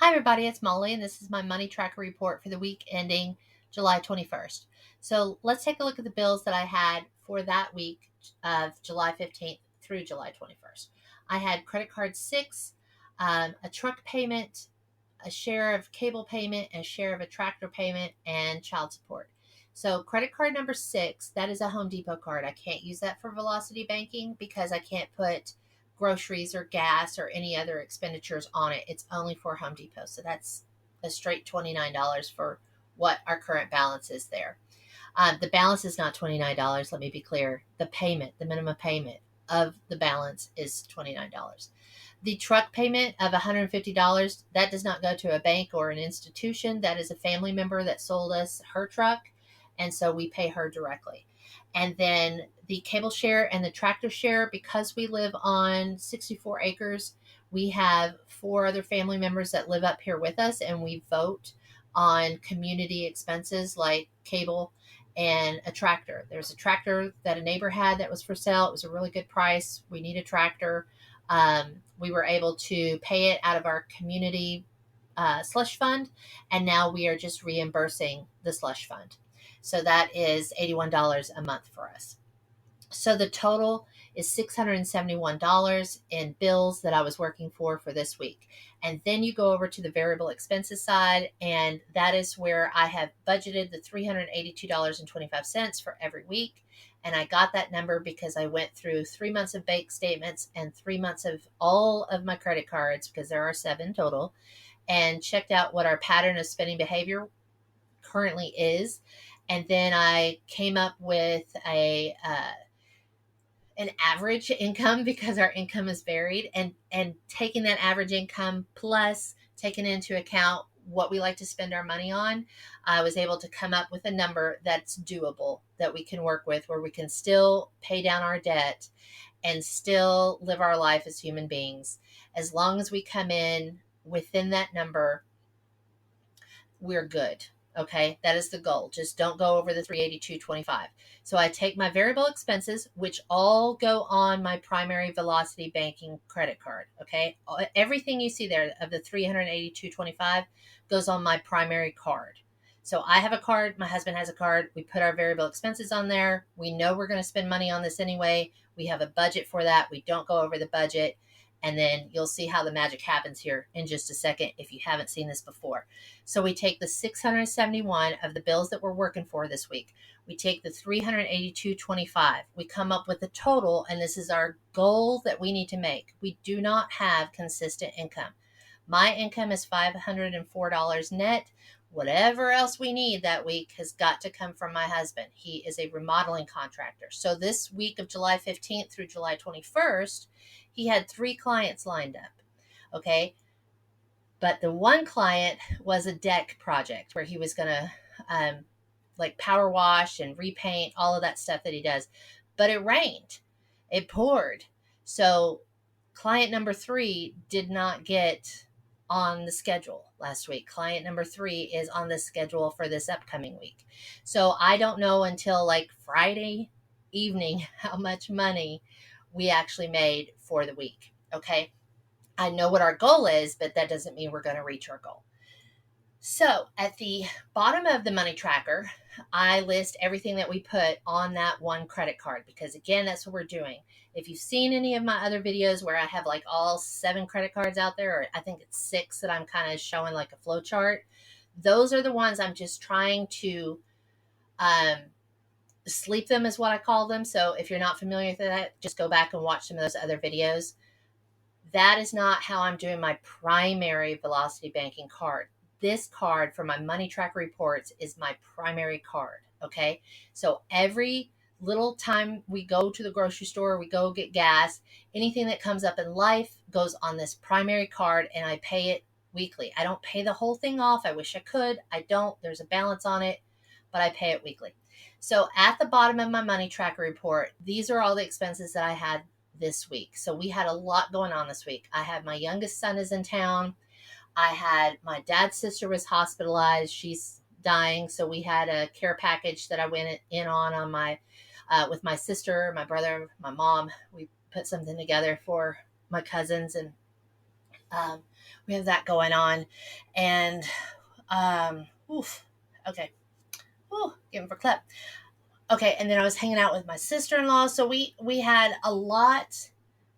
Hi, everybody. It's Molly, and this is my money tracker report for the week ending July 21st. So let's take a look at the bills that I had for that week of July 15th through July 21st. I had credit card 6, a truck payment, a share of cable payment, a share of a tractor payment, and child support. So credit card number 6, that is a Home Depot card. I can't use that for Velocity Banking because I can't put groceries or gas or any other expenditures on it. It's only for Home Depot. So that's a straight $29 for what our current balance is there. The balance is not $29. Let me be clear. The minimum payment of the balance is $29. The truck payment of $150, that does not go to a bank or an institution. That is a family member that sold us her truck, and so we pay her directly. And then the cable share and the tractor share, because we live on 64 acres, we have 4 other family members that live up here with us, and we vote on community expenses like cable and a tractor. There's a tractor that a neighbor had that was for sale. It was a really good price. We need a tractor. We were able to pay it out of our community slush fund, and now we are just reimbursing the slush fund. So that is $81 a month for us. So the total is $671 in bills that I was working for this week. And then you go over to the variable expenses side, and that is where I have budgeted the $382.25 for every week. And I got that number because I went through 3 months of bank statements and 3 months of all of my credit cards, because there are 7 total, and checked out what our pattern of spending behavior currently is. And then I came up with an average income, because our income is varied, and taking that average income plus taking into account what we like to spend our money on, I was able to come up with a number that's doable, that we can work with, where we can still pay down our debt and still live our life as human beings. As long as we come in within that number, we're good. Okay, that is the goal. Just don't go over the 382.25. So I take my variable expenses, which all go on my primary Velocity Banking credit card. Okay, everything you see there of the 382.25 goes on my primary card. So I have a card, my husband has a card. We put our variable expenses on there. We know we're going to spend money on this anyway. We have a budget for that. We don't go over the budget. And then you'll see how the magic happens here in just a second if you haven't seen this before. So we take the 671 of the bills that we're working for this week. We take the 382.25. We come up with a total, and this is our goal that we need to make. We do not have consistent income. My income is $504 net. Whatever else we need that week has got to come from my husband. He is a remodeling contractor. So this week of July 15th through July 21st, he had 3 clients lined up. Okay. But the one client was a deck project where he was going to like power wash and repaint, all of that stuff that he does. But it rained. It poured. So client number 3 did not get on the schedule last week. Client number 3 is on the schedule for this upcoming week. So I don't know until like Friday evening how much money we actually made for the week. Okay. I know what our goal is, but that doesn't mean we're going to reach our goal. So at the bottom of the money tracker, I list everything that we put on that one credit card, because again, that's what we're doing. If you've seen any of my other videos where I have like all 7 credit cards out there, or I think it's 6 that I'm kind of showing like a flow chart, those are the ones I'm just trying to sleep them, is what I call them. So if you're not familiar with that, just go back and watch some of those other videos. That is not how I'm doing my primary Velocity Banking card. This card for my money tracker reports is my primary card. Okay. So every little time we go to the grocery store, we go get gas, anything that comes up in life goes on this primary card, and I pay it weekly. I don't pay the whole thing off. I wish I could. I don't. There's a balance on it, but I pay it weekly. So at the bottom of my money tracker report, these are all the expenses that I had this week. So we had a lot going on this week. I had my youngest son is in town. I had my dad's sister was hospitalized. She's dying. So we had a care package that I went in on my, with my sister, my brother, my mom. We put something together for my cousins, and Um, we have that going on, and oof, okay, ooh, give him for clap. Okay, and then I was hanging out with my sister-in-law, so we had a lot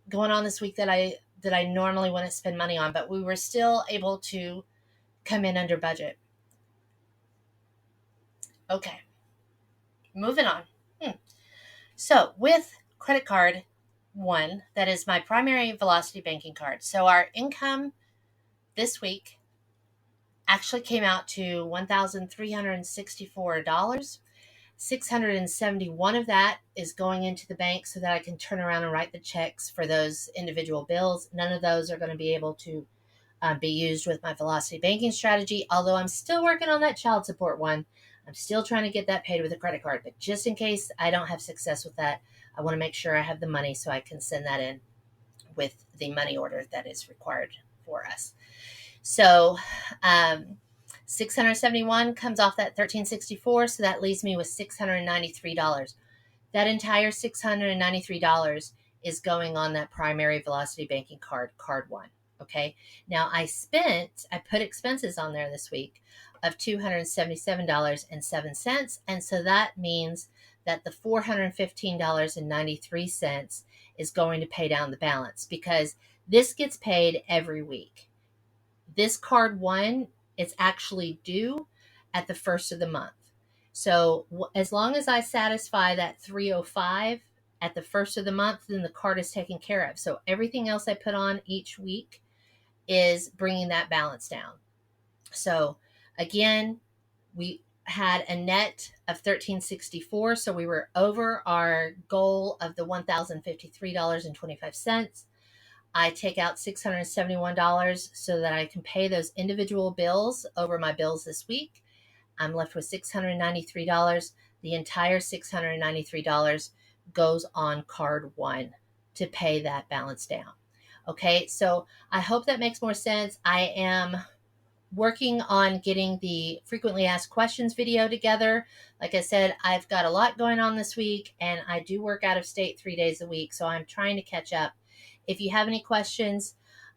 going on this week that I normally wouldn't spend money on, but we were still able to come in under budget. Okay, moving on. So with credit card one, that is my primary velocity banking card. So our income this week actually came out to $1,364. 671 of that is going into the bank so that I can turn around and write the checks for those individual bills. None of those are going to be able to be used with my velocity banking strategy, although I'm still working on that child support one. I'm still trying to get that paid with a credit card, but just in case I don't have success with that, I want to make sure I have the money so I can send that in with the money order that is required for us. So, 671 comes off that 1364, so that leaves me with $693. That entire $693 is going on that primary velocity banking card, card one. Okay. Now I put expenses on there this week of $277.07. And so that means that the $415.93 is going to pay down the balance, because this gets paid every week. This card one is actually due at the first of the month. So as long as I satisfy that 305 at the first of the month, then the card is taken care of. So everything else I put on each week is bringing that balance down. So again, we had a net of 1364, so we were over our goal of the $1,053.25. I take out $671 so that I can pay those individual bills over my bills this week. I'm left with $693. The entire $693 goes on card one to pay that balance down. Okay, so I hope that makes more sense. I am working on getting the frequently asked questions video together. Like I said, I've got a lot going on this week, and I do work out of state 3 days a week, so I'm trying to catch up. If you have any questions,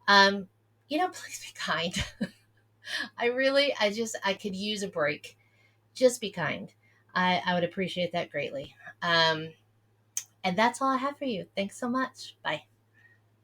please be kind. I could use a break. Just be kind. I would appreciate that greatly. And that's all I have for you. Thanks so much. Bye.